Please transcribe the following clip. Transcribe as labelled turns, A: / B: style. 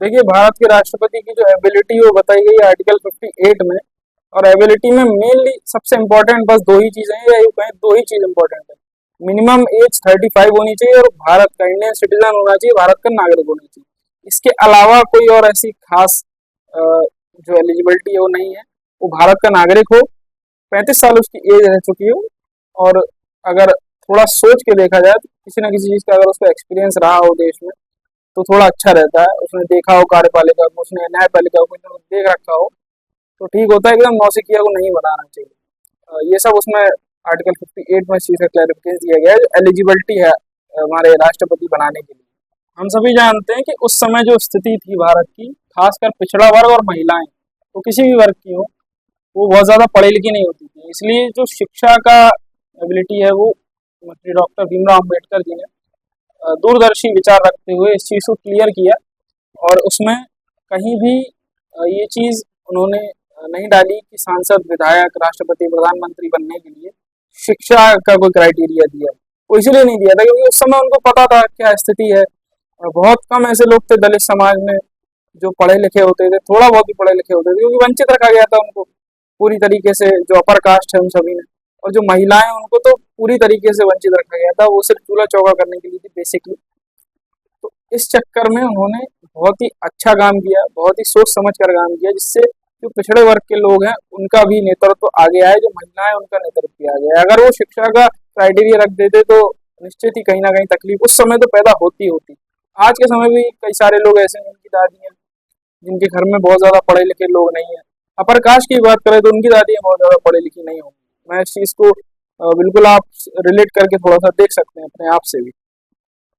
A: देखिए, भारत के राष्ट्रपति की जो एबिलिटी वो बताई गई है आर्टिकल 58 में। और एबिलिटी में मेनली सबसे इम्पोर्टेंट बस दो ही चीजें हैं, या यूं कहें दो ही चीज इम्पोर्टेंट है। मिनिमम एज 35 होनी चाहिए और भारत का इंडियन सिटीजन होना चाहिए, भारत का नागरिक होना चाहिए। इसके अलावा कोई और ऐसी खास जो एलिजिबिलिटी है वो नहीं है। वो भारत का नागरिक हो, 35 साल उसकी एज रह चुकी हो, और अगर थोड़ा सोच के देखा जाए तो किसी न किसी चीज का अगर उसका एक्सपीरियंस रहा हो देश में तो थोड़ा अच्छा रहता है। उसने देखा हो कार्यपालिका को, उसने न्यायपालिका को देख रखा हो तो ठीक होता है। एकदम नौसिखिया को नहीं बनाना चाहिए। ये सब उसमें आर्टिकल 58 में इस चीज का क्लैरिफिकेशन दिया गया है, जो एलिजिबिलिटी है हमारे राष्ट्रपति बनाने के लिए। हम सभी जानते हैं कि उस समय जो स्थिति थी भारत की, खासकर पिछड़ा वर्ग और महिलाएं, तो किसी भी वर्ग की हो, वो बहुत ज्यादा पढ़ी लिखी नहीं होती थी। इसलिए जो शिक्षा का एबिलिटी है वो डॉक्टर भीमराव अम्बेडकर जी ने दूरदर्शी विचार रखते हुए इस चीज को क्लियर किया। और उसमें कहीं भी ये चीज उन्होंने नहीं डाली कि सांसद, विधायक, राष्ट्रपति, प्रधानमंत्री बनने के लिए शिक्षा का कोई क्राइटेरिया दिया। वो इसलिए नहीं दिया था क्योंकि उस समय उनको पता था क्या स्थिति है। और बहुत कम ऐसे लोग थे दलित समाज में जो पढ़े लिखे होते थे, थोड़ा बहुत ही पढ़े लिखे होते थे, क्योंकि वंचित रखा गया था उनको पूरी तरीके से। जो अपर कास्ट है उन सभी ने, और जो महिलाएं उनको तो पूरी तरीके से वंचित रखा गया था। वो सिर्फ चूल्हा चौका करने के लिए थी बेसिकली। तो इस चक्कर में उन्होंने बहुत ही अच्छा काम किया, बहुत ही सोच समझ कर काम किया, जिससे जो पिछड़े वर्ग के लोग हैं उनका भी नेतृत्व आगे आए, जो महिलाएं उनका नेतृत्व भी आगे आए। अगर वो शिक्षा का क्राइटेरिया रख देते तो निश्चित ही कहीं ना कहीं तकलीफ उस समय तो पैदा होती होती। आज के समय भी कई सारे लोग ऐसे हैं, उनकी दादियां जिनके घर में बहुत ज्यादा पढ़े लिखे लोग नहीं है। अपर कास्ट की बात करें तो उनकी दादियां बहुत ज्यादा पढ़ी लिखी नहीं होंगी। मैं इस चीज को बिल्कुल आप रिलेट करके थोड़ा सा देख सकते हैं अपने आप से भी।